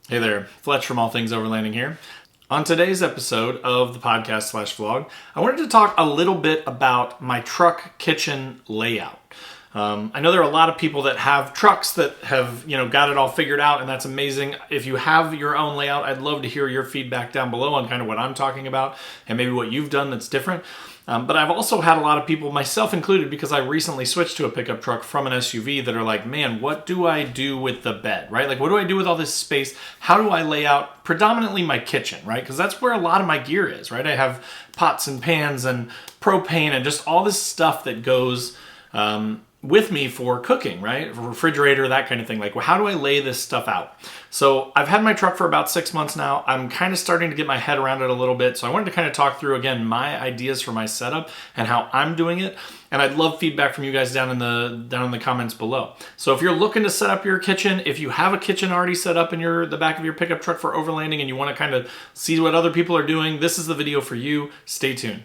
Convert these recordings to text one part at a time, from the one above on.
Hey there, Fletch from All Things Overlanding here. On today's episode of the podcast / vlog, I wanted to talk a little bit about my truck kitchen layout. I know there are a lot of people that have trucks that have, got it all figured out, and that's amazing. If you have your own layout, I'd love to hear your feedback down below on kind of what I'm talking about and maybe what you've done that's different. But I've also had a lot of people, myself included, because I recently switched to a pickup truck from an SUV, that are like, man, what do I do with the bed, right? Like, what do I do with all this space? How do I lay out predominantly my kitchen, right? Because that's where a lot of my gear is, right? I have pots and pans and propane and just all this stuff that goes with me for cooking, right? For refrigerator, that kind of thing. Like, well, how do I lay this stuff out? So I've had my truck for about 6 months now. I'm kind of starting to get my head around it a little bit. So I wanted to kind of talk through, again, my ideas for my setup and how I'm doing it. And I'd love feedback from you guys down in the comments below. So if you're looking to set up your kitchen, if you have a kitchen already set up in the back of your pickup truck for overlanding and you want to kind of see what other people are doing, this is the video for you. Stay tuned.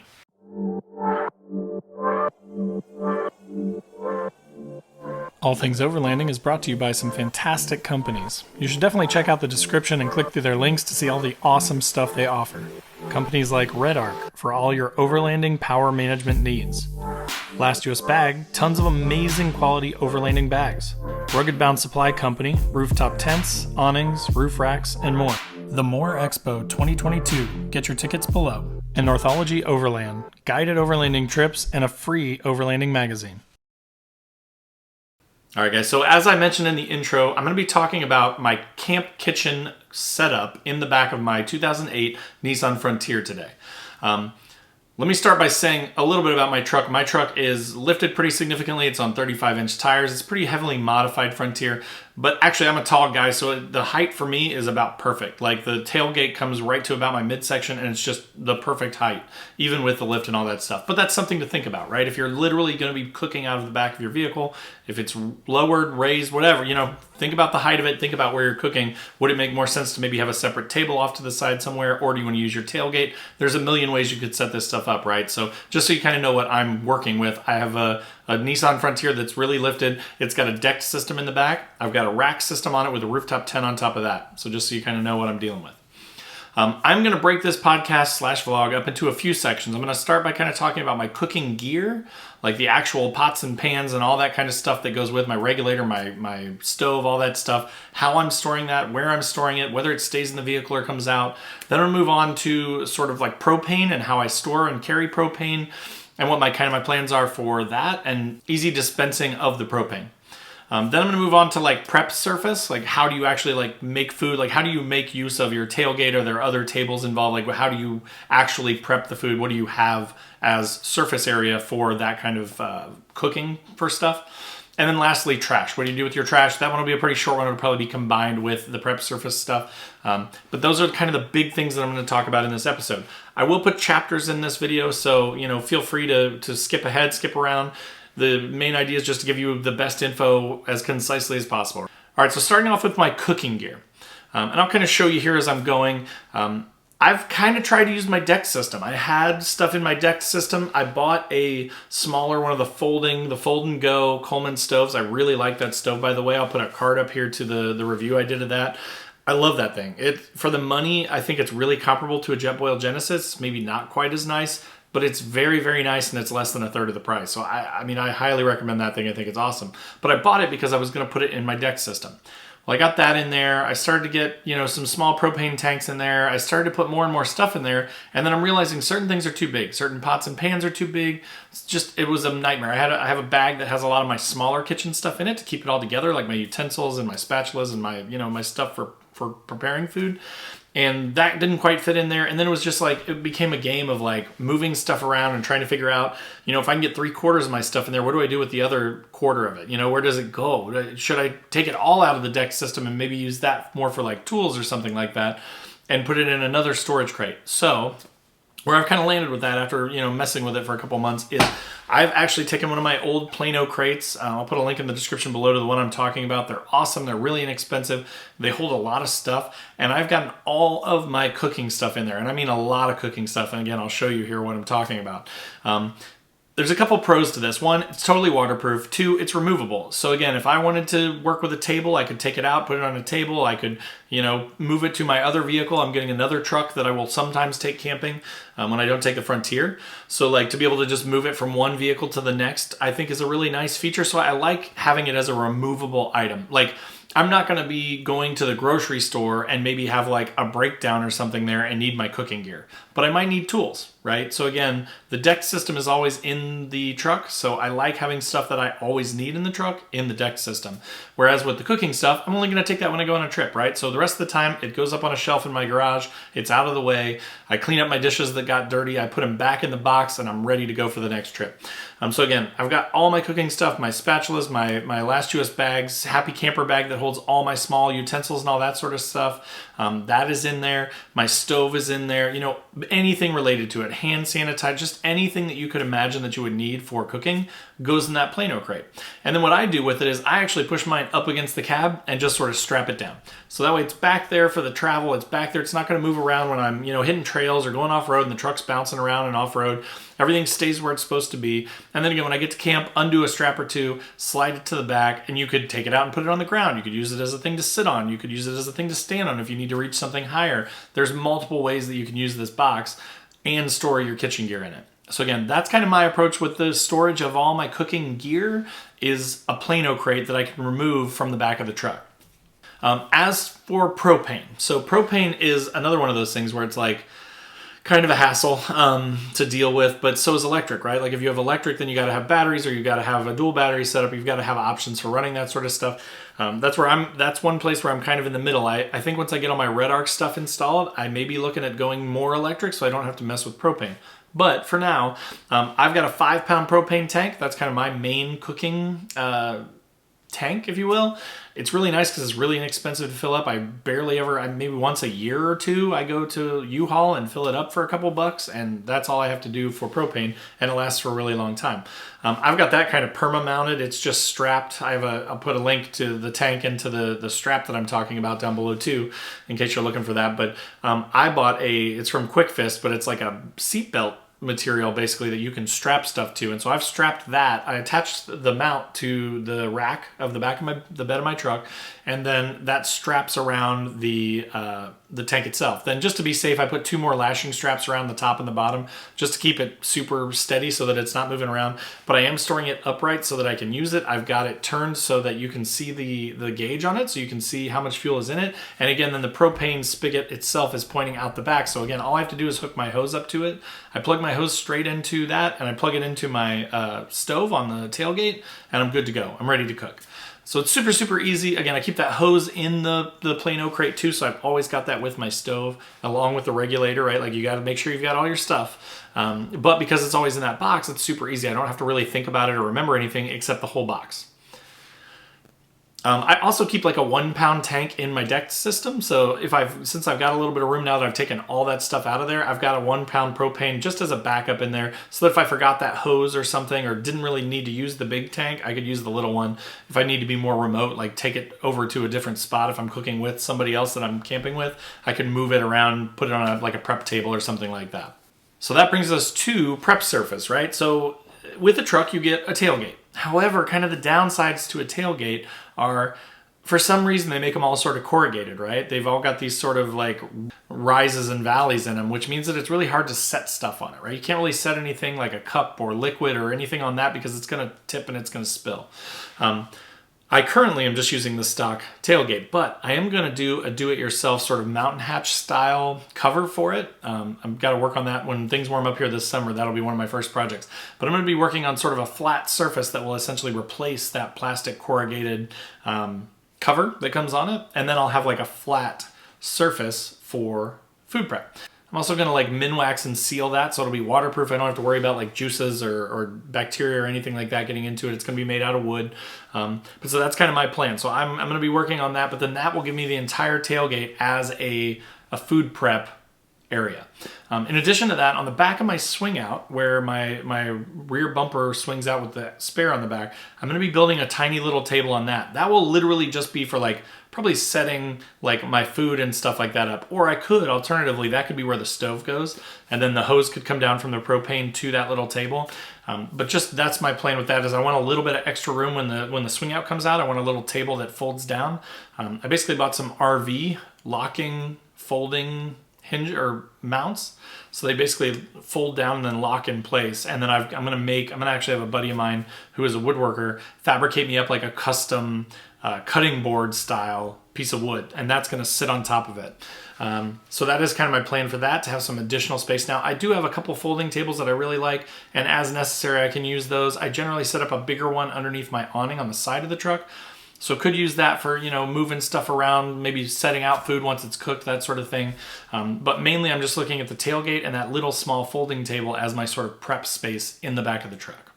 All Things Overlanding is brought to you by some fantastic companies. You should definitely check out the description and click through their links to see all the awesome stuff they offer. Companies like Red Arc for all your overlanding power management needs. Last US Bag, tons of amazing quality overlanding bags. Rugged Bound Supply Company, rooftop tents, awnings, roof racks, and more. The More Expo 2022, get your tickets below. And Northology Overland, guided overlanding trips and a free overlanding magazine. All right, guys, so as I mentioned in the intro, I'm going to be talking about my camp kitchen setup in the back of my 2008 Nissan Frontier today. Let me start by saying a little bit about my truck. My truck is lifted pretty significantly. It's on 35-inch tires. It's pretty heavily modified Frontier, but actually I'm a tall guy, so the height for me is about perfect. Like, the tailgate comes right to about my midsection, and it's just the perfect height, even with the lift and all that stuff. But that's something to think about, right? If you're literally going to be cooking out of the back of your vehicle, if it's lowered, raised, whatever, think about the height of it, think about where you're cooking. Would it make more sense to maybe have a separate table off to the side somewhere, or do you want to use your tailgate? There's a million ways you could set this stuff up, right? So just so you kind of know what I'm working with, I have a Nissan Frontier that's really lifted. It's got a decked system in the back. I've got a rack system on it with a rooftop tent on top of that. So just so you kind of know what I'm dealing with. I'm going to break this podcast / vlog up into a few sections. I'm going to start by kind of talking about my cooking gear, like the actual pots and pans and all that kind of stuff that goes with my regulator, my stove, all that stuff, how I'm storing that, where I'm storing it, whether it stays in the vehicle or comes out. Then I'm going to move on to sort of like propane and how I store and carry propane and what my plans are for that and easy dispensing of the propane. Then I'm going to move on to like prep surface, like how do you actually like make food, like how do you make use of your tailgate? Are there other tables involved? Like how do you actually prep the food? What do you have as surface area for that kind of cooking for stuff? And then lastly, trash. What do you do with your trash? That one will be a pretty short one. It'll probably be combined with the prep surface stuff. But those are kind of the big things that I'm going to talk about in this episode. I will put chapters in this video, so feel free to skip ahead, skip around. The main idea is just to give you the best info as concisely as possible. All right, so starting off with my cooking gear. And I'll kind of show you here as I'm going. I've kind of tried to use my deck system. I had stuff in my deck system. I bought a smaller one of the Fold and Go Coleman stoves. I really like that stove, by the way. I'll put a card up here to the review I did of that. I love that thing. For the money, I think it's really comparable to a Jetboil Genesis. Maybe not quite as nice, but it's very, very nice, and it's less than a third of the price. So I highly recommend that thing. I think it's awesome. But I bought it because I was going to put it in my deck system. Well, I got that in there. I started to get, some small propane tanks in there. I started to put more and more stuff in there. And then I'm realizing certain things are too big. Certain pots and pans are too big. It was a nightmare. I have a bag that has a lot of my smaller kitchen stuff in it to keep it all together, like my utensils and my spatulas and my, my stuff for preparing food. And that didn't quite fit in there. And then it was just like, it became a game of like moving stuff around and trying to figure out, if I can get 3/4 of my stuff in there, what do I do with the other quarter of it? Where does it go? Should I take it all out of the deck system and maybe use that more for like tools or something like that and put it in another storage crate? So where I've kind of landed with that after, messing with it for a couple months is I've actually taken one of my old Plano crates. I'll put a link in the description below to the one I'm talking about. They're awesome. They're really inexpensive. They hold a lot of stuff. And I've gotten all of my cooking stuff in there. And I mean a lot of cooking stuff. And again, I'll show you here what I'm talking about. There's a couple pros to this. One, it's totally waterproof. Two, it's removable. So again, if I wanted to work with a table, I could take it out, put it on a table. I could, move it to my other vehicle. I'm getting another truck that I will sometimes take camping when I don't take the Frontier. So like to be able to just move it from one vehicle to the next, I think is a really nice feature. So I like having it as a removable item. Like I'm not going to be going to the grocery store and maybe have like a breakdown or something there and need my cooking gear, but I might need tools, right? So again, the deck system is always in the truck. So I like having stuff that I always need in the truck in the deck system. Whereas with the cooking stuff, I'm only going to take that when I go on a trip, right? So the rest of the time it goes up on a shelf in my garage. It's out of the way. I clean up my dishes that got dirty. I put them back in the box and I'm ready to go for the next trip. So again, I've got all my cooking stuff, my spatulas, my Last US bags, Happy Camper bag that holds all my small utensils and all that sort of stuff. That is in there. My stove is in there. Anything related to it, hand sanitizer, just anything that you could imagine that you would need for cooking goes in that Plano crate. And then what I do with it is I actually push mine up against the cab and just sort of strap it down. So that way it's back there for the travel. It's back there. It's not going to move around when I'm, hitting trails or going off road and the truck's bouncing around and off road. Everything stays where it's supposed to be. And then again, when I get to camp, undo a strap or two, slide it to the back, and you could take it out and put it on the ground. You could use it as a thing to sit on. You could use it as a thing to stand on if you need to reach something higher. There's multiple ways that you can use this box and store your kitchen gear in it. So again, that's kind of my approach with the storage of all my cooking gear is a Plano crate that I can remove from the back of the truck. As for propane, so propane is another one of those things where it's like kind of a hassle to deal with, but so is electric, right? Like if you have electric, then you got to have batteries or you got to have a dual battery setup. You've got to have options for running that sort of stuff. That's one place where I'm kind of in the middle. I think once I get all my Red Arc stuff installed, I may be looking at going more electric so I don't have to mess with propane. But for now, I've got a 5-pound propane tank. That's kind of my main cooking tank, if you will. It's really nice because it's really inexpensive to fill up. I barely ever, maybe once a year or two, I go to U-Haul and fill it up for a couple bucks, and that's all I have to do for propane, and it lasts for a really long time. I've got that kind of perma-mounted. It's just strapped. I'll put a link to the tank and to the strap that I'm talking about down below too, in case you're looking for that. But I bought it's from Quick Fist, but it's like a seatbelt material basically that you can strap stuff to, and so I've strapped that. I attached the mount to the rack of the back of the bed of my truck, and then that straps around the tank itself. Then just to be safe, I put 2 more lashing straps around the top and the bottom just to keep it super steady so that it's not moving around. But I am storing it upright so that I can use it. I've got it turned so that you can see the gauge on it, so you can see how much fuel is in it. And again, then the propane spigot itself is pointing out the back. So again, all I have to do is hook my hose up to it. I plug my hose straight into that, and I plug it into my stove on the tailgate, and I'm good to go. I'm ready to cook. So it's super, super easy. Again, I keep that hose in the Plano crate too, so I've always got that with my stove, along with the regulator, right? Like you got to make sure you've got all your stuff. But because it's always in that box, it's super easy. I don't have to really think about it or remember anything except the whole box. I also keep like a 1-pound tank in my deck system. So since I've got a little bit of room now that I've taken all that stuff out of there, I've got a 1-pound propane just as a backup in there, so that if I forgot that hose or something, or didn't really need to use the big tank, I could use the little one. If I need to be more remote, like take it over to a different spot, if I'm cooking with somebody else that I'm camping with, I can move it around, put it on like a prep table or something like that. So that brings us to prep surface, right? So with a truck, you get a tailgate. However, kind of the downsides to a tailgate are, for some reason, they make them all sort of corrugated, right? They've all got these sort of like rises and valleys in them, which means that it's really hard to set stuff on it, right? You can't really set anything like a cup or liquid or anything on that because it's going to tip and it's going to spill. I currently am just using the stock tailgate, but I am going to do a do-it-yourself sort of mountain hatch style cover for it. I've got to work on that when things warm up here this summer. That'll be one of my first projects. But I'm going to be working on sort of a flat surface that will essentially replace that plastic corrugated cover that comes on it. And then I'll have like a flat surface for food prep. I'm also going to like Minwax and seal that so it'll be waterproof. I don't have to worry about like juices or bacteria or anything like that getting into it. It's going to be made out of wood. But so that's kind of my plan. So I'm going to be working on that, but then that will give me the entire tailgate as a food prep area. In addition to that, on the back of my swing out, where my rear bumper swings out with the spare on the back, I'm going to be building a tiny little table on that. That will literally just be for like probably setting like my food and stuff like that up. Or I could, alternatively, that could be where the stove goes, and then the hose could come down from the propane to that little table. But just that's my plan with that, is I want a little bit of extra room when the swing out comes out. I want a little table that folds down. I basically bought some RV locking, folding hinge or mounts, so they basically fold down and then lock in place. And then I'm gonna actually have a buddy of mine who is a woodworker fabricate me up like a custom cutting board style piece of wood, and that's gonna sit on top of it. So that is kind of my plan for that, to have some additional space. Now, I do have a couple folding tables that I really like, and as necessary I can use those. I generally set up a bigger one underneath my awning on the side of the truck, so could use that for, moving stuff around, maybe setting out food once it's cooked, that sort of thing. But mainly I'm just looking at the tailgate and that little small folding table as my sort of prep space in the back of the truck.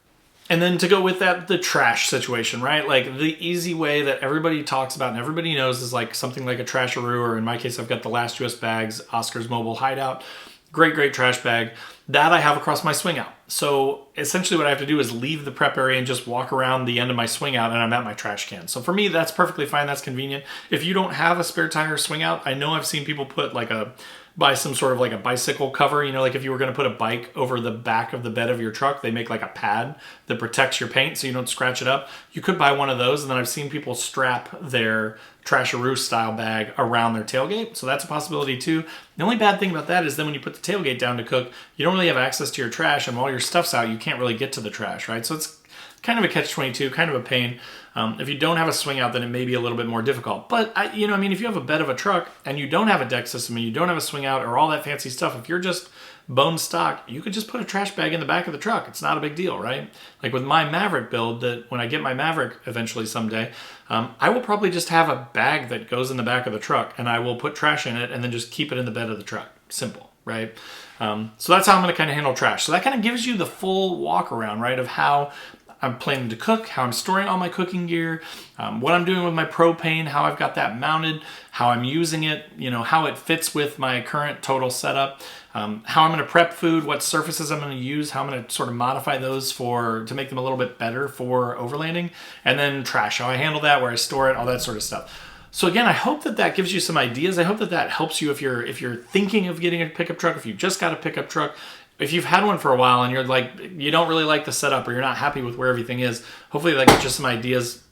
And then to go with that, the trash situation, right? Like the easy way that everybody talks about and everybody knows is like something like a Trasharoo, or in my case, I've got the Last US Bags Oscar's Mobile Hideout. Great trash bag. That I have across my swing out. So essentially what I have to do is leave the prep area and just walk around the end of my swing out, and I'm at my trash can. So for me, that's perfectly fine. That's convenient. If you don't have a spare tire swing out, I know I've seen people put buy some sort of like a bicycle cover, like if you were going to put a bike over the back of the bed of your truck, they make like a pad that protects your paint so you don't scratch it up. You could buy one of those, and then I've seen people strap their Trasharoo style bag around their tailgate, so that's a possibility too. The only bad thing about that is then when you put the tailgate down to cook, you don't really have access to your trash, and while your stuff's out, you can't really get to the trash, right? So it's kind of a catch-22, kind of a pain. If you don't have a swing out, then it may be a little bit more difficult. But if you have a bed of a truck and you don't have a deck system and you don't have a swing out or all that fancy stuff, if you're just bone stock, you could just put a trash bag in the back of the truck. It's not a big deal, right? Like with my Maverick build, that when I get my Maverick eventually someday, I will probably just have a bag that goes in the back of the truck, and I will put trash in it and then just keep it in the bed of the truck. Simple, right? So that's how I'm going to kind of handle trash. So that kind of gives you the full walk around, right, of how I'm planning to cook, how I'm storing all my cooking gear, what I'm doing with my propane, how I've got that mounted, how I'm using it, how it fits with my current total setup, how I'm going to prep food, what surfaces I'm going to use, how I'm going to sort of modify those to make them a little bit better for overlanding, and then trash, how I handle that, where I store it, all that sort of stuff. So again, I hope that gives you some ideas. I hope that helps you if you're thinking of getting a pickup truck, if you just got a pickup truck. If you've had one for a while and you're like, you don't really like the setup or you're not happy with where everything is, hopefully that gets you some ideas.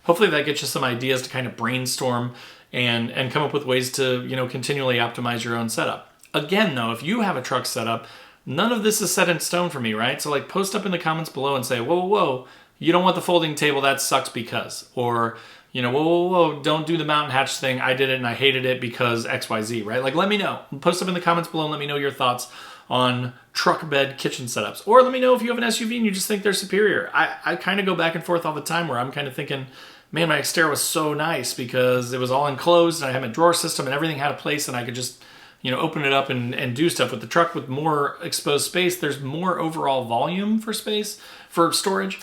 Hopefully that gets you some ideas to kind of brainstorm and come up with ways to, continually optimize your own setup. Again, though, if you have a truck setup, none of this is set in stone for me, right? So like post up in the comments below and say, whoa, you don't want the folding table, that sucks because, or, whoa, don't do the mountain hatch thing. I did it and I hated it because XYZ, right? Like let me know. Post up in the comments below and let me know your thoughts on truck bed kitchen setups. Or let me know if you have an SUV and you just think they're superior. I kind of go back and forth all the time where I'm kind of thinking, man, my Xterra was so nice because it was all enclosed and I had my drawer system and everything had a place and I could just, open it up and do stuff. With the truck with more exposed space, there's more overall volume for space, for storage.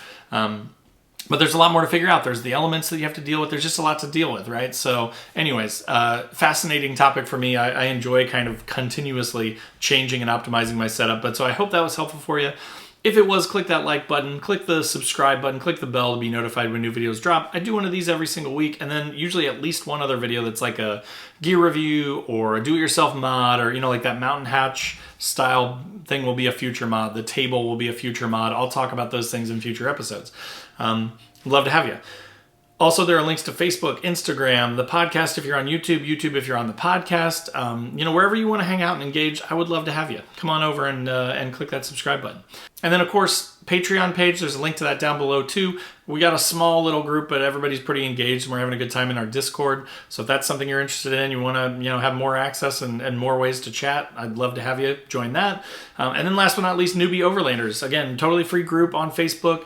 But there's a lot more to figure out. There's the elements that you have to deal with. There's just a lot to deal with, right? So anyways, fascinating topic for me. I enjoy kind of continuously changing and optimizing my setup. But so I hope that was helpful for you. If it was, click that like button, click the subscribe button, click the bell to be notified when new videos drop. I do one of these every single week, and then usually at least one other video that's like a gear review or a do-it-yourself mod, or like that mountain hatch style thing will be a future mod. The table will be a future mod. I'll talk about those things in future episodes. Love to have you. Also, there are links to Facebook, Instagram, the podcast if you're on YouTube, YouTube if you're on the podcast. Wherever you want to hang out and engage, I would love to have you. Come on over and click that subscribe button. And then, of course, Patreon page, there's a link to that down below too. We got a small little group, but everybody's pretty engaged and we're having a good time in our Discord. So if that's something you're interested in, you want to have more access and more ways to chat, I'd love to have you join that. And then last but not least, Newbie Overlanders. Again, totally free group on Facebook.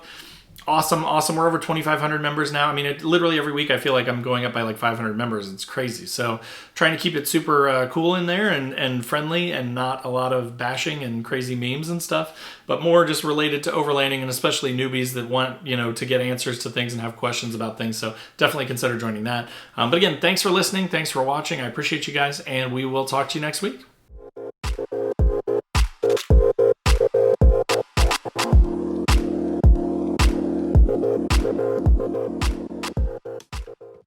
Awesome. We're over 2,500 members now. I mean, literally every week I feel like I'm going up by like 500 members. It's crazy. So trying to keep it super cool in there and friendly and not a lot of bashing and crazy memes and stuff, but more just related to overlanding and especially newbies that want, to get answers to things and have questions about things. So definitely consider joining that. But again, thanks for listening. Thanks for watching. I appreciate you guys, and we will talk to you next week.